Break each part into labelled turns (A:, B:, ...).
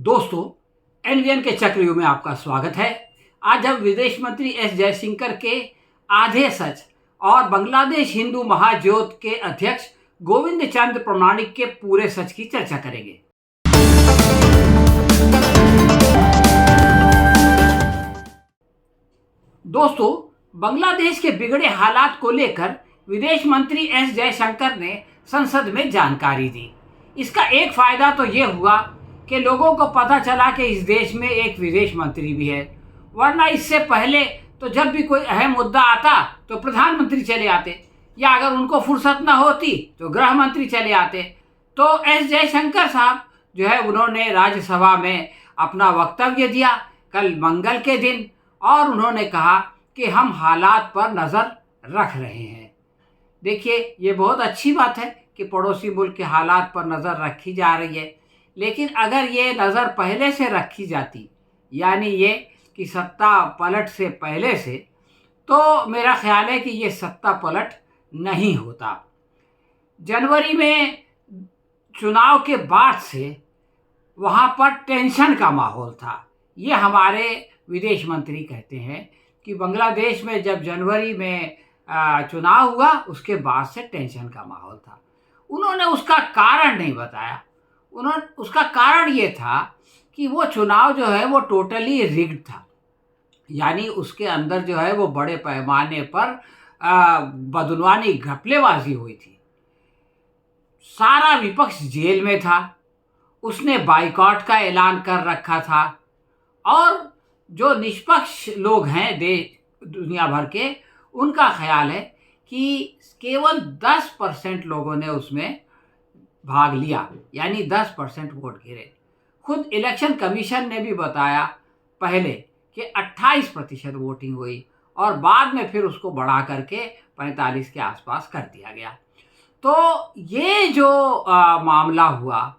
A: दोस्तों, एनवीएन के चक्रव्यूह में आपका स्वागत है। आज हम विदेश मंत्री एस जयशंकर के आधे सच और बांग्लादेश हिंदू महाजोत के अध्यक्ष गोविंद चंद्र प्रमाणिक के पूरे सच की चर्चा करेंगे। दोस्तों, बांग्लादेश के बिगड़े हालात को लेकर विदेश मंत्री एस जयशंकर ने संसद में जानकारी दी। इसका एक फायदा तो ये हुआ कि लोगों को पता चला कि इस देश में एक विदेश मंत्री भी है, वरना इससे पहले तो जब भी कोई अहम मुद्दा आता तो प्रधानमंत्री चले आते, या अगर उनको फुर्सत न होती तो गृह मंत्री चले आते। तो एस जयशंकर साहब जो है उन्होंने राज्यसभा में अपना वक्तव्य दिया कल मंगल के दिन, और उन्होंने कहा कि हम हालात पर नज़र रख रहे हैं। देखिए, ये बहुत अच्छी बात है कि पड़ोसी मुल्क के हालात पर नज़र रखी जा रही है, लेकिन अगर ये नज़र पहले से रखी जाती, यानी ये कि सत्ता पलट से पहले से, तो मेरा ख्याल है कि ये सत्ता पलट नहीं होता। जनवरी में चुनाव के बाद से वहाँ पर टेंशन का माहौल था। ये हमारे विदेश मंत्री कहते हैं कि बांग्लादेश में जब जनवरी में चुनाव हुआ उसके बाद से टेंशन का माहौल था। उन्होंने उसका कारण नहीं बताया। उसका कारण ये था कि वो चुनाव जो है वो टोटली रिग्ड था, यानी उसके अंदर जो है वो बड़े पैमाने पर बदनवानी घपलेबाजी हुई थी। सारा विपक्ष जेल में था, उसने बाइकॉट का ऐलान कर रखा था, और जो निष्पक्ष लोग हैं दुनिया भर के, उनका ख्याल है कि केवल 10% लोगों ने उसमें भाग लिया, यानी 10% वोट गिरे। खुद इलेक्शन कमीशन ने भी बताया पहले कि 28% वोटिंग हुई, और बाद में फिर उसको बढ़ा करके 45 के आसपास कर दिया गया। तो ये जो मामला हुआ,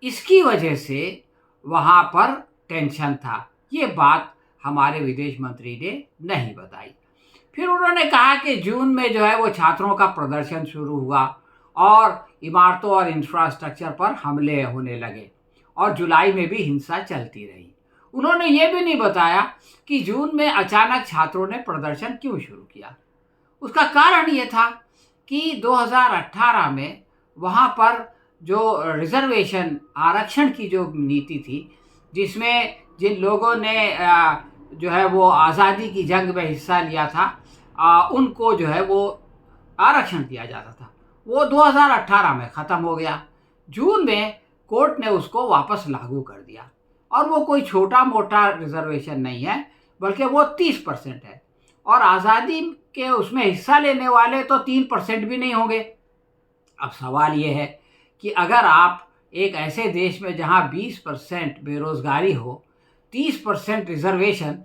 A: इसकी वजह से वहाँ पर टेंशन था। ये बात हमारे विदेश मंत्री ने नहीं बताई। फिर उन्होंने कहा कि जून में जो है वो छात्रों का प्रदर्शन शुरू हुआ और इमारतों और इंफ्रास्ट्रक्चर पर हमले होने लगे, और जुलाई में भी हिंसा चलती रही। उन्होंने ये भी नहीं बताया कि जून में अचानक छात्रों ने प्रदर्शन क्यों शुरू किया। उसका कारण ये था कि 2018 में वहाँ पर जो रिजर्वेशन आरक्षण की जो नीति थी, जिसमें जिन लोगों ने जो है वो आज़ादी की जंग में हिस्सा लिया था, उनको जो है वो आरक्षण दिया जाता था, वो 2018 में ख़त्म हो गया। जून में कोर्ट ने उसको वापस लागू कर दिया, और वो कोई छोटा मोटा रिजर्वेशन नहीं है, बल्कि वो 30% है, और आज़ादी के उसमें हिस्सा लेने वाले तो 3% भी नहीं होंगे। अब सवाल ये है कि अगर आप एक ऐसे देश में जहाँ 20% बेरोज़गारी हो, 30% रिजर्वेशन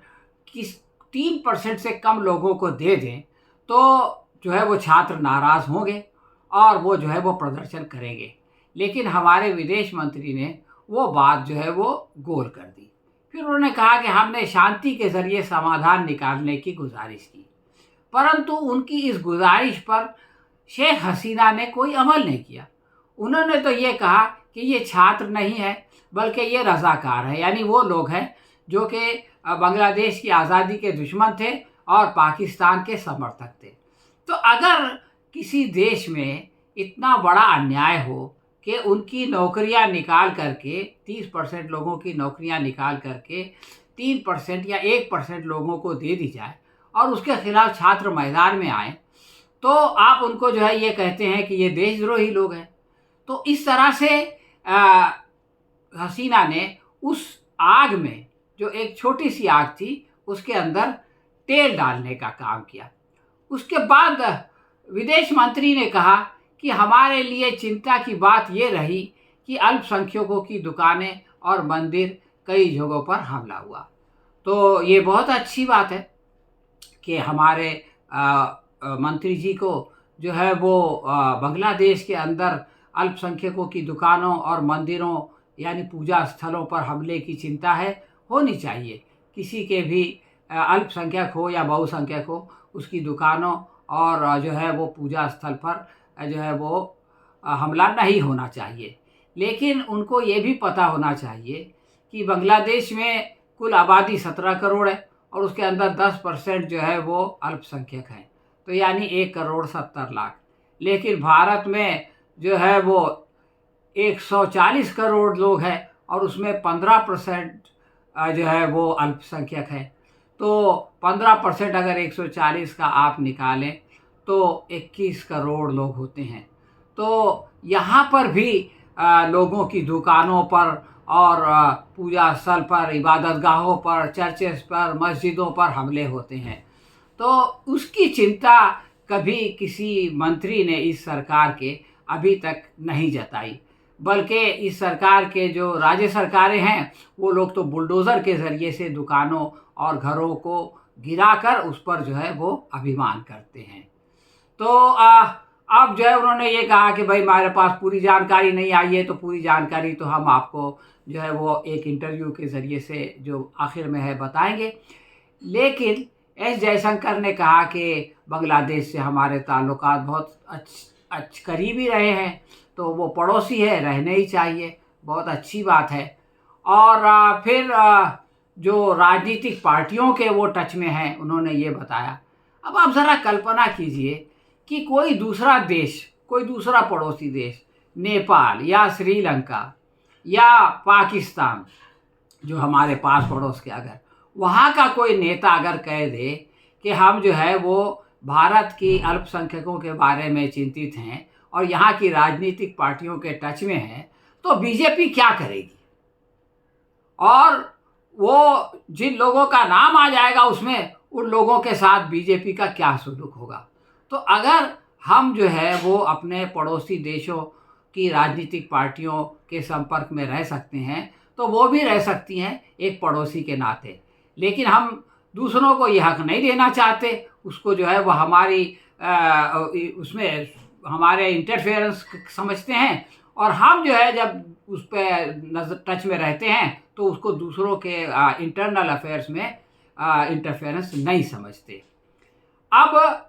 A: किस 3% से कम लोगों को दे दें, तो जो है वो छात्र नाराज़ होंगे और वो जो है वो प्रदर्शन करेंगे। लेकिन हमारे विदेश मंत्री ने वो बात जो है वो गोल कर दी। फिर उन्होंने कहा कि हमने शांति के ज़रिए समाधान निकालने की गुजारिश की, परंतु उनकी इस गुजारिश पर शेख हसीना ने कोई अमल नहीं किया। उन्होंने तो ये कहा कि ये छात्र नहीं है, बल्कि ये रज़ाकार है, यानी वो लोग हैं जो कि बांग्लादेश की आज़ादी के दुश्मन थे और पाकिस्तान के समर्थक थे। तो अगर किसी देश में इतना बड़ा अन्याय हो कि उनकी नौकरियां निकाल करके 30% लोगों की नौकरियां निकाल करके 3% या 1% लोगों को दे दी जाए, और उसके खिलाफ छात्र मैदान में आए, तो आप उनको जो है ये कहते हैं कि ये देशद्रोही लोग हैं। तो इस तरह से हसीना ने उस आग में, जो एक छोटी सी आग थी, उसके अंदर तेल डालने का काम किया। उसके बाद विदेश मंत्री ने कहा कि हमारे लिए चिंता की बात ये रही कि अल्पसंख्यकों की दुकानें और मंदिर कई जगहों पर हमला हुआ। तो ये बहुत अच्छी बात है कि हमारे मंत्री जी को जो है वो बांग्लादेश के अंदर अल्पसंख्यकों की दुकानों और मंदिरों, यानी पूजा स्थलों पर हमले की चिंता है, होनी चाहिए। किसी के भी अल्पसंख्यक हो या बहुसंख्यक हो, उसकी दुकानों और जो है वो पूजा स्थल पर जो है वो हमला नहीं होना चाहिए। लेकिन उनको ये भी पता होना चाहिए कि बांग्लादेश में कुल आबादी 17 करोड़ है और उसके अंदर 10% जो है वो अल्पसंख्यक हैं, तो यानी 1,70,00,000। लेकिन भारत में जो है वो 140 करोड़ लोग हैं और उसमें 15% जो है वो अल्पसंख्यक है। तो 15% अगर 140 का आप निकालें तो 21 करोड़ लोग होते हैं। तो यहाँ पर भी लोगों की दुकानों पर और पूजा स्थल पर, इबादत गाहों पर, चर्चेस पर, मस्जिदों पर हमले होते हैं। तो उसकी चिंता कभी किसी मंत्री ने इस सरकार के अभी तक नहीं जताई, बल्कि इस सरकार के जो राज्य सरकारें हैं वो लोग तो बुलडोज़र के ज़रिए से दुकानों और घरों को गिराकर उस पर जो है वो अभिमान करते हैं। तो अब जो है उन्होंने ये कहा कि भाई हमारे पास पूरी जानकारी नहीं आई है, तो पूरी जानकारी तो हम आपको जो है वो एक इंटरव्यू के ज़रिए से जो आखिर में है बताएंगे। लेकिन एस जयशंकर ने कहा कि बांग्लादेश से हमारे ताल्लुकात बहुत करीबी रहे हैं, तो वो पड़ोसी है, रहने ही चाहिए, बहुत अच्छी बात है। और फिर जो राजनीतिक पार्टियों के वो टच में हैं, उन्होंने ये बताया। अब आप ज़रा कल्पना कीजिए कि कोई दूसरा देश, कोई दूसरा पड़ोसी देश, नेपाल या श्रीलंका या पाकिस्तान, जो हमारे पास पड़ोस के, अगर वहाँ का कोई नेता अगर कह दे कि हम जो है वो भारत की अल्पसंख्यकों के बारे में चिंतित हैं और यहाँ की राजनीतिक पार्टियों के टच में हैं, तो बीजेपी क्या करेगी? और वो जिन लोगों का नाम आ जाएगा उसमें, उन लोगों के साथ बीजेपी का क्या सलूक होगा? तो अगर हम जो है वो अपने पड़ोसी देशों की राजनीतिक पार्टियों के संपर्क में रह सकते हैं, तो वो भी रह सकती हैं एक पड़ोसी के नाते, लेकिन हम दूसरों को ये हक नहीं देना चाहते। उसको जो है वो हमारी उसमें हमारे इंटरफेरेंस समझते हैं, और हम जो है जब उस पर नजर टच में रहते हैं तो उसको दूसरों के इंटरनल अफेयर्स में इंटरफेरेंस नहीं समझते। अब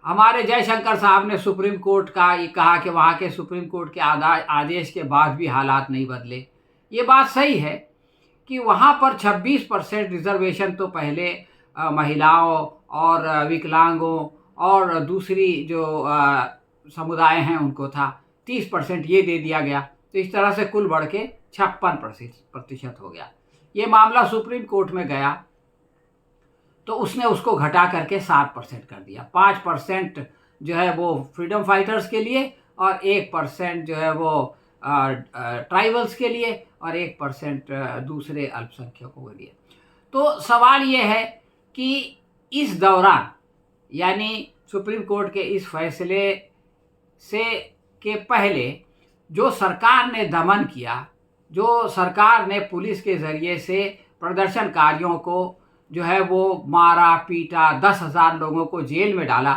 A: हमारे जयशंकर साहब ने सुप्रीम कोर्ट का ये कहा कि वहाँ के सुप्रीम कोर्ट के आदेश के बाद भी हालात नहीं बदले। ये बात सही है कि वहाँ पर 26% रिजर्वेशन तो पहले महिलाओं और विकलांगों और दूसरी जो समुदाय हैं उनको था, 30% ये दे दिया गया, तो इस तरह से कुल बढ़ के 56% हो गया। ये मामला सुप्रीम कोर्ट में गया तो उसने उसको घटा करके 7% कर दिया। 5% जो है वो फ्रीडम फाइटर्स के लिए और 1% जो है वो ट्राइबल्स के लिए और 1% दूसरे अल्पसंख्यकों के लिए। तो सवाल ये है कि इस दौरान, यानी सुप्रीम कोर्ट के इस फैसले से के पहले जो सरकार ने दमन किया, जो सरकार ने पुलिस के ज़रिए से प्रदर्शनकारियों को जो है वो मारा पीटा, 10,000 लोगों को जेल में डाला,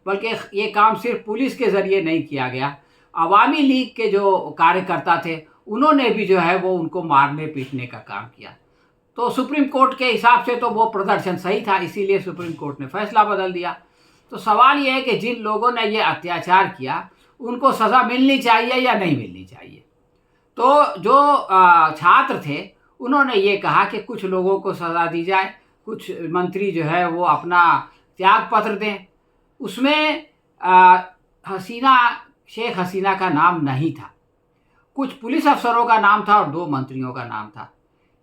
A: बल्कि ये काम सिर्फ पुलिस के ज़रिए नहीं किया गया, अवामी लीग के जो कार्यकर्ता थे उन्होंने भी जो है वो उनको मारने पीटने का काम किया। तो सुप्रीम कोर्ट के हिसाब से तो वो प्रदर्शन सही था, इसीलिए सुप्रीम कोर्ट ने फैसला बदल दिया। तो सवाल ये है कि जिन लोगों ने ये अत्याचार किया उनको सज़ा मिलनी चाहिए या नहीं मिलनी चाहिए? तो जो छात्र थे उन्होंने ये कहा कि कुछ लोगों को सज़ा दी जाए, कुछ मंत्री जो है वो अपना त्याग पत्र दें। उसमें शेख हसीना का नाम नहीं था, कुछ पुलिस अफसरों का नाम था और 2 मंत्रियों का नाम था।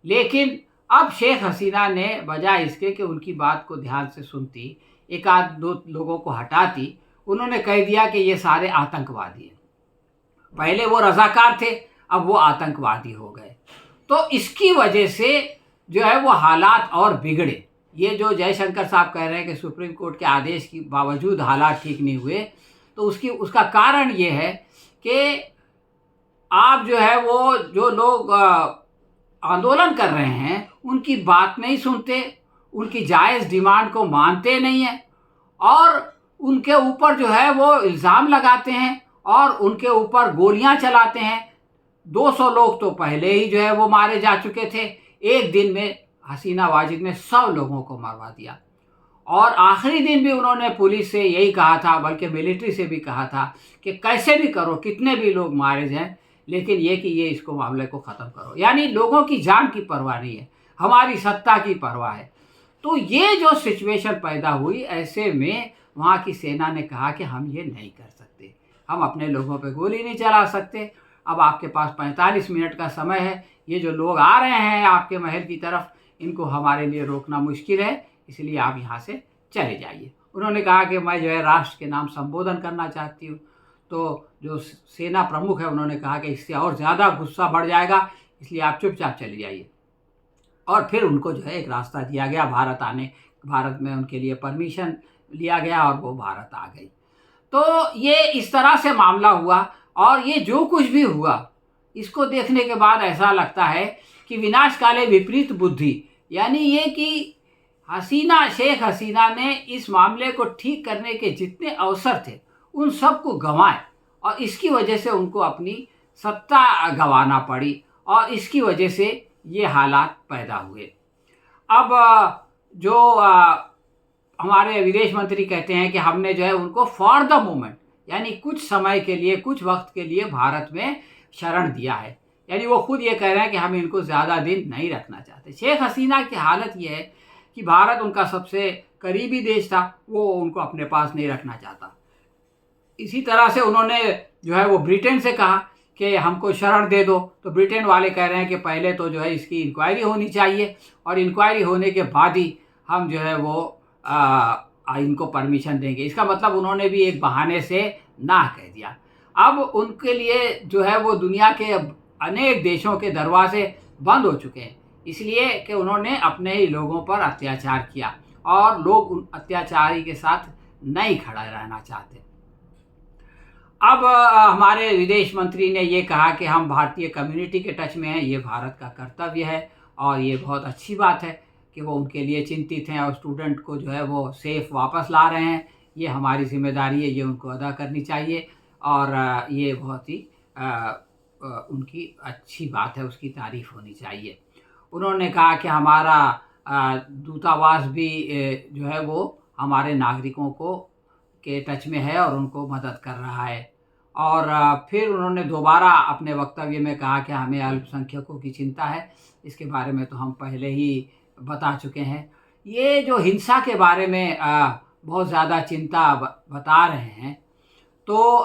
A: लेकिन अब शेख हसीना ने बजाय इसके कि उनकी बात को ध्यान से सुनती, 1-2 लोगों को हटाती, उन्होंने कह दिया कि ये सारे आतंकवादी हैं। पहले वो रज़ाकार थे, अब वो आतंकवादी हो गए। तो इसकी वजह से जो है वो हालात और बिगड़े। ये जो जयशंकर साहब कह रहे हैं कि सुप्रीम कोर्ट के आदेश के बावजूद हालात ठीक नहीं हुए, तो उसका कारण ये है कि आप जो है वो जो लोग आंदोलन कर रहे हैं उनकी बात नहीं सुनते, उनकी जायज़ डिमांड को मानते नहीं हैं और उनके ऊपर जो है वो इल्ज़ाम लगाते हैं और उनके ऊपर गोलियां चलाते हैं। 200 लोग तो पहले ही जो है वो मारे जा चुके थे। एक दिन में हसीना वाजिद ने 100 लोगों को मरवा दिया और आखिरी दिन भी उन्होंने पुलिस से यही कहा था, बल्कि मिलिट्री से भी कहा था कि कैसे भी करो, कितने भी लोग मारे जाएं, लेकिन ये कि ये इसको मामले को ख़त्म करो। यानी लोगों की जान की परवाह नहीं है, हमारी सत्ता की परवाह है। तो ये जो सिचुएशन पैदा हुई, ऐसे में वहाँ की सेना ने कहा कि हम ये नहीं कर सकते, हम अपने लोगों पे गोली नहीं चला सकते। अब आपके पास 45 मिनट का समय है, ये जो लोग आ रहे हैं आपके महल की तरफ, इनको हमारे लिए रोकना मुश्किल है, इसलिए आप यहाँ से चले जाइए। उन्होंने कहा कि मैं जो है राष्ट्र के नाम संबोधन करना चाहती हूँ। तो जो सेना प्रमुख है उन्होंने कहा कि इससे और ज़्यादा गुस्सा बढ़ जाएगा, इसलिए आप चुपचाप चले जाइए। और फिर उनको जो है एक रास्ता दिया गया भारत में उनके लिए परमिशन लिया गया और वो भारत आ गई। तो ये इस तरह से मामला हुआ। और ये जो कुछ भी हुआ, इसको देखने के बाद ऐसा लगता है कि विनाश काले विपरीत बुद्धि, यानी ये कि शेख हसीना ने इस मामले को ठीक करने के जितने अवसर थे उन सब को गंवाए, और इसकी वजह से उनको अपनी सत्ता गंवाना पड़ी, और इसकी वजह से ये हालात पैदा हुए। अब जो हमारे विदेश मंत्री कहते हैं कि हमने जो है उनको फॉर द मोमेंट, यानी कुछ समय के लिए, कुछ वक्त के लिए भारत में शरण दिया है। यानी वो खुद ये कह रहे हैं कि हम इनको ज़्यादा दिन नहीं रखना चाहते। शेख हसीना की हालत ये है कि भारत उनका सबसे करीबी देश था, वो उनको अपने पास नहीं रखना चाहता। इसी तरह से उन्होंने जो है वो ब्रिटेन से कहा कि हमको शरण दे दो, तो ब्रिटेन वाले कह रहे हैं कि पहले तो जो है इसकी इंक्वायरी होनी चाहिए, और इंक्वायरी होने के बाद ही हम जो है वो इनको परमिशन देंगे। इसका मतलब उन्होंने भी एक बहाने से ना कह दिया। अब उनके लिए जो है वो दुनिया के अनेक देशों के दरवाजे बंद हो चुके हैं, इसलिए कि उन्होंने अपने ही लोगों पर अत्याचार किया, और लोग उन अत्याचारी के साथ नहीं खड़ा रहना चाहते। अब हमारे विदेश मंत्री ने ये कहा कि हम भारतीय कम्युनिटी के टच में हैं, ये भारत का कर्तव्य है, और ये बहुत अच्छी बात है कि वो उनके लिए चिंतित हैं और स्टूडेंट को जो है वो सेफ वापस ला रहे हैं। ये हमारी जिम्मेदारी है, ये उनको अदा करनी चाहिए, और ये बहुत ही उनकी अच्छी बात है, उसकी तारीफ़ होनी चाहिए। उन्होंने कहा कि हमारा दूतावास भी जो है वो हमारे नागरिकों को के टच में है और उनको मदद कर रहा है। और फिर उन्होंने दोबारा अपने वक्तव्य में कहा कि हमें अल्पसंख्यकों की चिंता है, इसके बारे में तो हम पहले ही बता चुके हैं। ये जो हिंसा के बारे में बहुत ज़्यादा चिंता बता रहे हैं, तो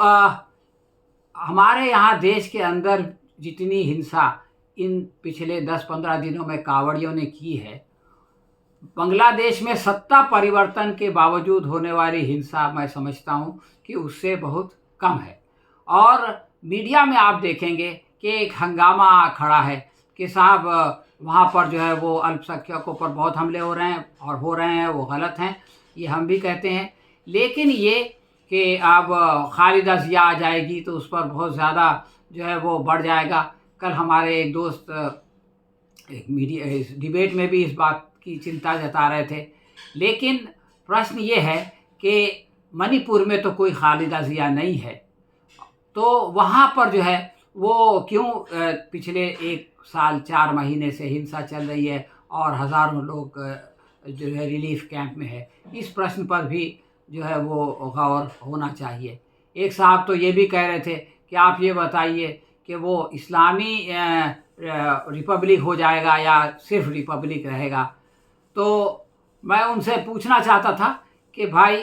A: हमारे यहाँ देश के अंदर जितनी हिंसा इन पिछले 10-15 दिनों में कांवड़ियों ने की है, बांग्लादेश में सत्ता परिवर्तन के बावजूद होने वाली हिंसा मैं समझता हूँ कि उससे बहुत कम है। और मीडिया में आप देखेंगे कि एक हंगामा खड़ा है कि साहब वहाँ पर जो है वो अल्पसंख्यकों पर बहुत हमले हो रहे हैं, और हो रहे हैं वो गलत हैं, ये हम भी कहते हैं। लेकिन ये कि अब खालिदा जिया आ जाएगी तो उस पर बहुत ज़्यादा जो है वो बढ़ जाएगा। कल हमारे एक दोस्त एक मीडिया इस डिबेट में भी इस बात की चिंता जता रहे थे। लेकिन प्रश्न ये है कि मणिपुर में तो कोई खालिदा जिया नहीं है, तो वहाँ पर जो है वो क्यों पिछले 1 साल 4 महीने से हिंसा चल रही है और हज़ारों लोग जो है रिलीफ कैंप में है। इस प्रश्न पर भी जो है वो गौर होना चाहिए। एक साहब तो ये भी कह रहे थे कि आप ये बताइए कि वो इस्लामी रिपब्लिक हो जाएगा या सिर्फ रिपब्लिक रहेगा। तो मैं उनसे पूछना चाहता था कि भाई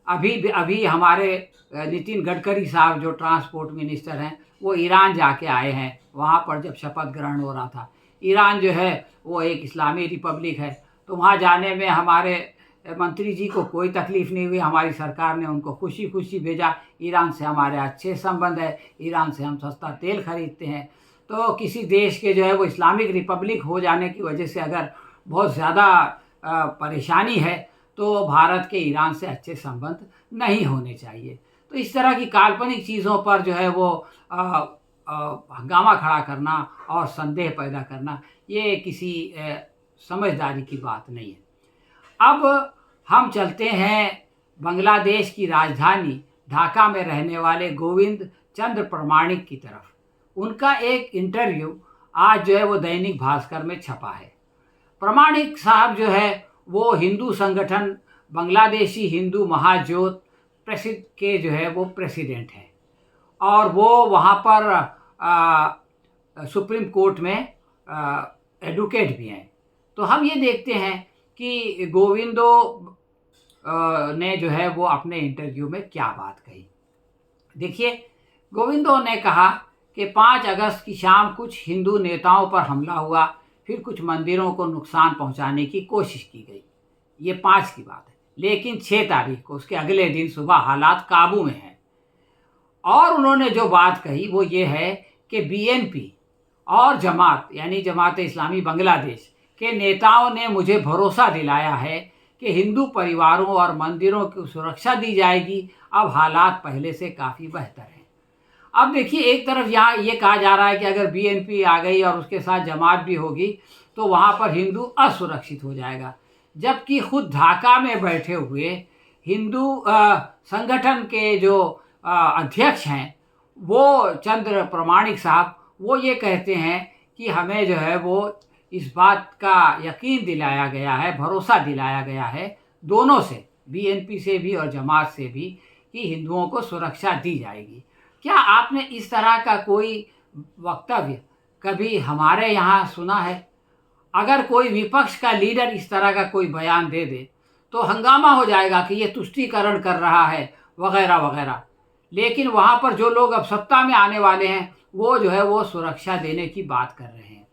A: अभी हमारे नितिन गडकरी साहब जो ट्रांसपोर्ट मिनिस्टर हैं, वो ईरान जाके आए हैं। वहाँ पर जब शपथ ग्रहण हो रहा था, ईरान जो है वो एक इस्लामी रिपब्लिक है, तो वहाँ जाने में हमारे मंत्री जी को कोई तकलीफ़ नहीं हुई। हमारी सरकार ने उनको खुशी खुशी भेजा। ईरान से हमारे अच्छे संबंध है, ईरान से हम सस्ता तेल खरीदते हैं। तो किसी देश के जो है वो इस्लामिक रिपब्लिक हो जाने की वजह से अगर बहुत ज़्यादा परेशानी है, तो भारत के ईरान से अच्छे संबंध नहीं होने चाहिए। तो इस तरह की काल्पनिक चीज़ों पर जो है वो हंगामा खड़ा करना और संदेह पैदा करना, ये किसी समझदारी की बात नहीं है। अब हम चलते हैं बांग्लादेश की राजधानी ढाका में रहने वाले गोविंद चंद्र प्रमाणिक की तरफ। उनका एक इंटरव्यू आज जो है वो दैनिक भास्कर में छपा है। प्रमाणिक साहब जो है वो हिंदू संगठन बांग्लादेशी हिंदू महाज्योत प्रसिद्ध के जो है वो प्रेसिडेंट हैं, और वो वहाँ पर सुप्रीम कोर्ट में एडवोकेट भी हैं। तो हम ये देखते हैं कि गोविंदो ने जो है वो अपने इंटरव्यू में क्या बात कही। देखिए, गोविंदो ने कहा कि 5 अगस्त की शाम कुछ हिंदू नेताओं पर हमला हुआ, फिर कुछ मंदिरों को नुकसान पहुंचाने की कोशिश की गई। ये 5 की बात है, लेकिन 6 तारीख को उसके अगले दिन सुबह हालात काबू में हैं। और उन्होंने जो बात कही वो ये है कि बीएनपी और जमात यानी जमात इस्लामी बांग्लादेश के नेताओं ने मुझे भरोसा दिलाया है कि हिंदू परिवारों और मंदिरों की सुरक्षा दी जाएगी। अब हालात पहले से काफ़ी बेहतर हैं। अब देखिए, एक तरफ यहाँ ये कहा जा रहा है कि अगर बीएनपी आ गई और उसके साथ जमात भी होगी तो वहाँ पर हिंदू असुरक्षित हो जाएगा, जबकि खुद ढाका में बैठे हुए हिंदू संगठन के जो अध्यक्ष हैं वो चंद्र प्रमाणिक साहब, वो ये कहते हैं कि हमें जो है वो इस बात का यकीन दिलाया गया है, भरोसा दिलाया गया है दोनों से, बीएनपी से भी और जमात से भी, कि हिंदुओं को सुरक्षा दी जाएगी। क्या आपने इस तरह का कोई वक्तव्य कभी हमारे यहाँ सुना है? अगर कोई विपक्ष का लीडर इस तरह का कोई बयान दे दे तो हंगामा हो जाएगा कि ये तुष्टीकरण कर रहा है वगैरह वगैरह। लेकिन वहाँ पर जो लोग अब सत्ता में आने वाले हैं वो जो है वो सुरक्षा देने की बात कर रहे हैं।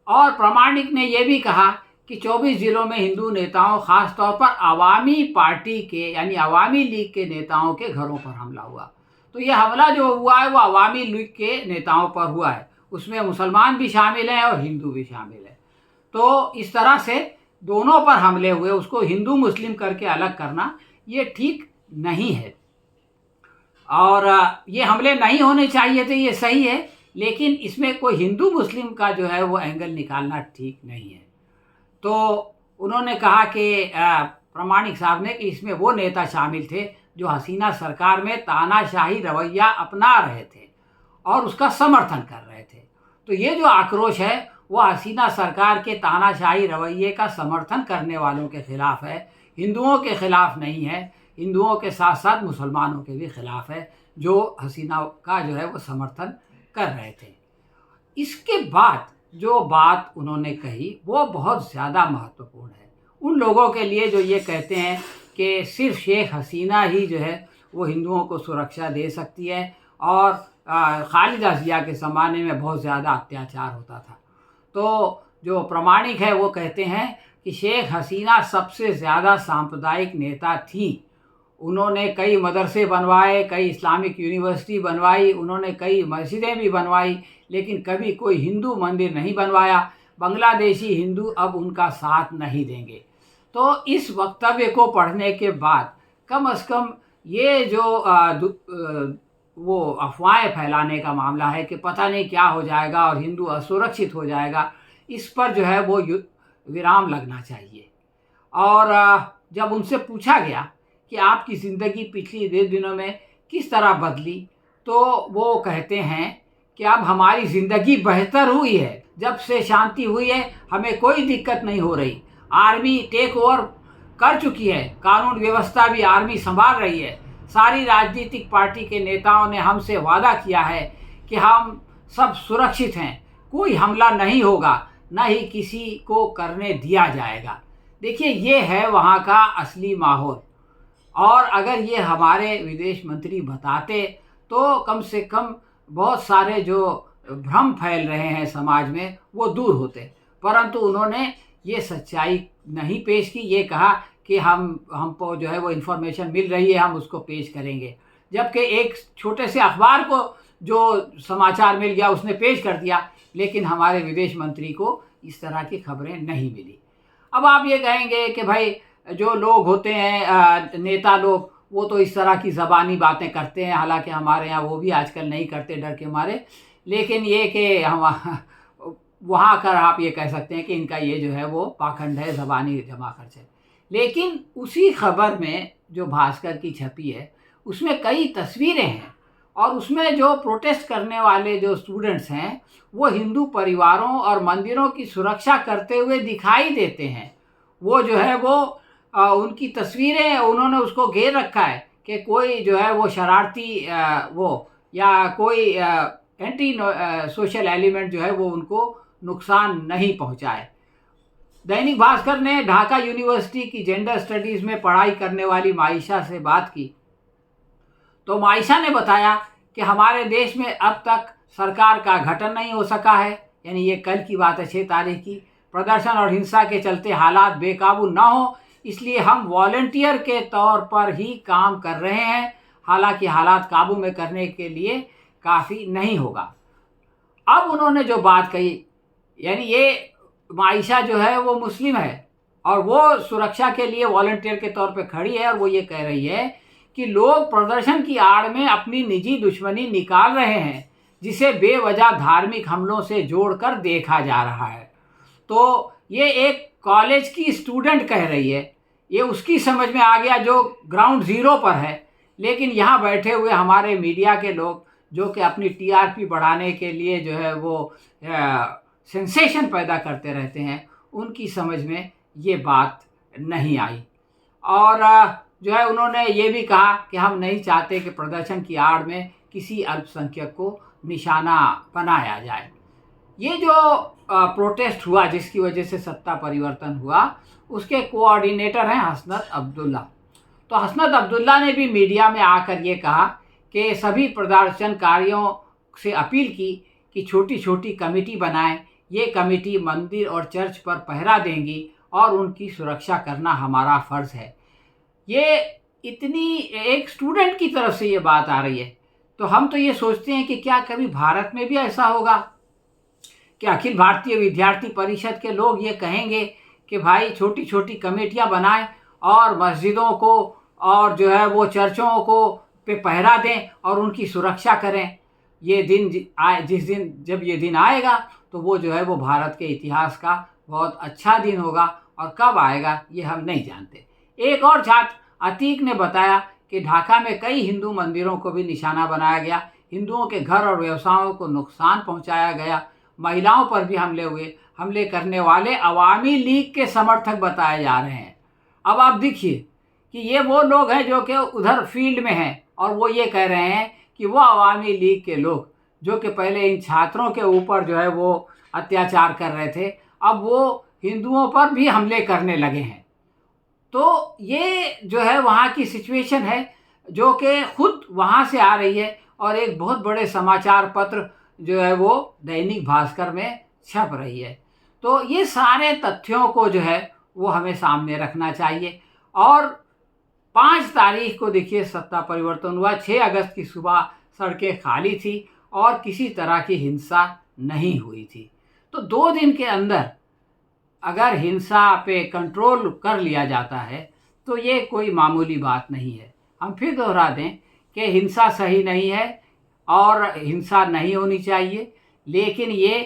A: और प्रामाणिक ने यह भी कहा कि 24 जिलों में हिंदू नेताओं, खास तौर पर आवामी पार्टी के यानी आवामी लीग के नेताओं के घरों पर हमला हुआ। तो ये हमला जो हुआ है वो आवामी लीग के नेताओं पर हुआ है, उसमें मुसलमान भी शामिल हैं और हिंदू भी शामिल हैं। तो इस तरह से दोनों पर हमले हुए, उसको हिंदू मुस्लिम करके अलग करना ये ठीक नहीं है। और ये हमले नहीं होने चाहिए थे, ये सही है, लेकिन इसमें कोई हिंदू मुस्लिम का जो है वो एंगल निकालना ठीक नहीं है। तो उन्होंने कहा कि प्रामाणिक साहब ने कि इसमें वो नेता शामिल थे जो हसीना सरकार में तानाशाही रवैया अपना रहे थे और उसका समर्थन कर रहे थे। तो ये जो आक्रोश है वो हसीना सरकार के तानाशाही रवैये का समर्थन करने वालों के खिलाफ है, हिंदुओं के खिलाफ नहीं है। हिंदुओं के साथ साथ मुसलमानों के भी खिलाफ है जो हसीना का जो है वो समर्थन कर रहे थे। इसके बाद जो बात उन्होंने कही वो बहुत ज़्यादा महत्वपूर्ण है उन लोगों के लिए जो ये कहते हैं कि सिर्फ शेख हसीना ही जो है वो हिंदुओं को सुरक्षा दे सकती है और खालिदा जिया के ज़माने में बहुत ज़्यादा अत्याचार होता था। तो जो प्रामाणिक है वो कहते हैं कि शेख हसीना सबसे ज़्यादा सांप्रदायिक नेता थी। उन्होंने कई मदरसे बनवाए, कई इस्लामिक यूनिवर्सिटी बनवाई, उन्होंने कई मस्जिदें भी बनवाई, लेकिन कभी कोई हिंदू मंदिर नहीं बनवाया। बांग्लादेशी हिंदू अब उनका साथ नहीं देंगे। तो इस वक्तव्य को पढ़ने के बाद कम से कम ये जो वो अफवाहें फैलाने का मामला है कि पता नहीं क्या हो जाएगा और हिंदू असुरक्षित हो जाएगा, इस पर जो है वो विराम लगना चाहिए। और जब उनसे पूछा गया कि आपकी ज़िंदगी पिछले 2 दिनों में किस तरह बदली, तो वो कहते हैं कि अब हमारी ज़िंदगी बेहतर हुई है। जब से शांति हुई है हमें कोई दिक्कत नहीं हो रही। आर्मी टेक ओवर कर चुकी है, कानून व्यवस्था भी आर्मी संभाल रही है। सारी राजनीतिक पार्टी के नेताओं ने हमसे वादा किया है कि हम सब सुरक्षित हैं, कोई हमला नहीं होगा, न ही किसी को करने दिया जाएगा। देखिए, ये है वहाँ का असली माहौल। और अगर ये हमारे विदेश मंत्री बताते तो कम से कम बहुत सारे जो भ्रम फैल रहे हैं समाज में वो दूर होते, परंतु उन्होंने ये सच्चाई नहीं पेश की। ये कहा कि हमको जो है वो इन्फॉर्मेशन मिल रही है, हम उसको पेश करेंगे, जबकि एक छोटे से अखबार को जो समाचार मिल गया उसने पेश कर दिया, लेकिन हमारे विदेश मंत्री को इस तरह की खबरें नहीं मिली। अब आप ये कहेंगे कि भाई जो लोग होते हैं नेता लोग, वो तो इस तरह की ज़बानी बातें करते हैं, हालांकि हमारे यहाँ वो भी आजकल नहीं करते डर के मारे, लेकिन ये कि हम वहाँ कर आप ये कह सकते हैं कि इनका ये जो है वो पाखंड है, ज़बानी जमा खर्च है। लेकिन उसी खबर में जो भास्कर की छपी है उसमें कई तस्वीरें हैं और उसमें जो प्रोटेस्ट करने वाले जो स्टूडेंट्स हैं वो हिंदू परिवारों और मंदिरों की सुरक्षा करते हुए दिखाई देते हैं। वो जो है वो उनकी तस्वीरें उन्होंने उसको घेर रखा है कि कोई जो है वो शरारती वो या कोई एंटी सोशल एलिमेंट जो है वो उनको नुकसान नहीं पहुंचाए। दैनिक भास्कर ने ढाका यूनिवर्सिटी की जेंडर स्टडीज़ में पढ़ाई करने वाली माइशा से बात की, तो माइशा ने बताया कि हमारे देश में अब तक सरकार का गठन नहीं हो सका है, यानी ये कल की बात है 6 तारीख की। प्रदर्शन और हिंसा के चलते हालात बेकाबू ना हो, इसलिए हम वॉलंटियर के तौर पर ही काम कर रहे हैं। हालांकि हालात काबू में करने के लिए काफ़ी नहीं होगा। अब उन्होंने जो बात कही, यानी ये माइशा जो है वो मुस्लिम है और वो सुरक्षा के लिए वॉलंटियर के तौर पे खड़ी है, और वो ये कह रही है कि लोग प्रदर्शन की आड़ में अपनी निजी दुश्मनी निकाल रहे हैं, जिसे बेवजह धार्मिक हमलों से जोड़कर देखा जा रहा है। तो ये एक कॉलेज की स्टूडेंट कह रही है, ये उसकी समझ में आ गया जो ग्राउंड ज़ीरो पर है। लेकिन यहाँ बैठे हुए हमारे मीडिया के लोग जो कि अपनी टीआरपी बढ़ाने के लिए जो है वो सेंसेशन पैदा करते रहते हैं, उनकी समझ में ये बात नहीं आई। और जो है उन्होंने ये भी कहा कि हम नहीं चाहते कि प्रदर्शन की आड़ में किसी अल्पसंख्यक को निशाना बनाया जाए। ये जो प्रोटेस्ट हुआ जिसकी वजह से सत्ता परिवर्तन हुआ, उसके कोऑर्डिनेटर हैं हसनत अब्दुल्ला। तो हसनत अब्दुल्ला ने भी मीडिया में आकर ये कहा कि सभी प्रदर्शनकारियों से अपील की कि छोटी छोटी कमेटी बनाएं। ये कमेटी मंदिर और चर्च पर पहरा देंगी और उनकी सुरक्षा करना हमारा फ़र्ज़ है। ये इतनी एक स्टूडेंट की तरफ से ये बात आ रही है, तो हम तो ये सोचते हैं कि क्या कभी भारत में भी ऐसा होगा कि अखिल भारतीय विद्यार्थी परिषद के लोग ये कहेंगे कि भाई छोटी छोटी कमेटियां बनाएं और मस्जिदों को और जो है वो चर्चों को पे पहरा दें और उनकी सुरक्षा करें। ये दिन जिस दिन जब ये दिन आएगा तो वो जो है वो भारत के इतिहास का बहुत अच्छा दिन होगा, और कब आएगा ये हम नहीं जानते। एक और छात्र अतीक ने बताया कि ढाका में कई हिंदू मंदिरों को भी निशाना बनाया गया, हिंदुओं के घर और व्यवसायों को नुकसान पहुंचाया गया, महिलाओं पर भी हमले हुए। हमले करने वाले अवामी लीग के समर्थक बताए जा रहे हैं। अब आप देखिए कि ये वो लोग हैं जो कि उधर फील्ड में हैं, और वो ये कह रहे हैं कि वो अवामी लीग के लोग जो कि पहले इन छात्रों के ऊपर जो है वो अत्याचार कर रहे थे, अब वो हिंदुओं पर भी हमले करने लगे हैं। तो ये जो है वहाँ की सिचुएशन है जो कि खुद वहाँ से आ रही है, और एक बहुत बड़े समाचार पत्र जो है वो दैनिक भास्कर में छप रही है। तो ये सारे तथ्यों को जो है वो हमें सामने रखना चाहिए। और 5 तारीख को देखिए सत्ता परिवर्तन हुआ, 6 अगस्त की सुबह सड़कें खाली थी और किसी तरह की हिंसा नहीं हुई थी। तो 2 दिन के अंदर अगर हिंसा पे कंट्रोल कर लिया जाता है तो ये कोई मामूली बात नहीं है। हम फिर दोहरा दें कि हिंसा सही नहीं है और हिंसा नहीं होनी चाहिए, लेकिन ये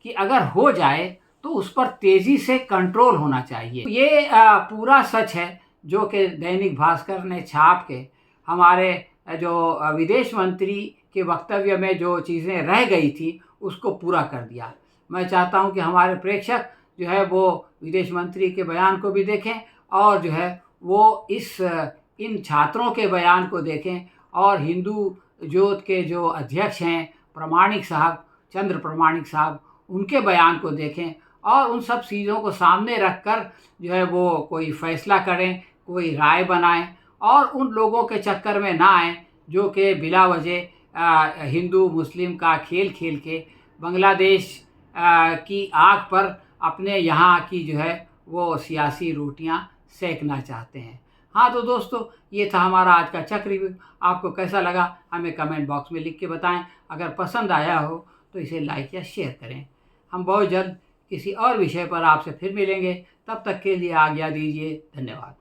A: कि अगर हो जाए तो उस पर तेज़ी से कंट्रोल होना चाहिए। ये पूरा सच है जो कि दैनिक भास्कर ने छाप के हमारे जो विदेश मंत्री के वक्तव्य में जो चीज़ें रह गई थी उसको पूरा कर दिया। मैं चाहता हूं कि हमारे प्रेक्षक जो है वो विदेश मंत्री के बयान को भी देखें और जो है वो इन छात्रों के बयान को देखें, और हिंदू ज्योत के जो अध्यक्ष हैं प्रमाणिक साहब, चंद्र प्रमाणिक साहब, उनके बयान को देखें और उन सब चीज़ों को सामने रखकर जो है वो कोई फ़ैसला करें, कोई राय बनाएं, और उन लोगों के चक्कर में ना आएँ जो कि बिला वजह हिंदू मुस्लिम का खेल खेल के बांग्लादेश की आग पर अपने यहाँ की जो है वो सियासी रोटियां सेकना चाहते हैं। हाँ तो दोस्तों, ये था हमारा आज का चक रिव्यू। आपको कैसा लगा हमें कमेंट बॉक्स में लिख के बताएं। अगर पसंद आया हो तो इसे लाइक या शेयर करें। हम बहुत जल्द किसी और विषय पर आपसे फिर मिलेंगे। तब तक के लिए आज्ञा दीजिए। धन्यवाद।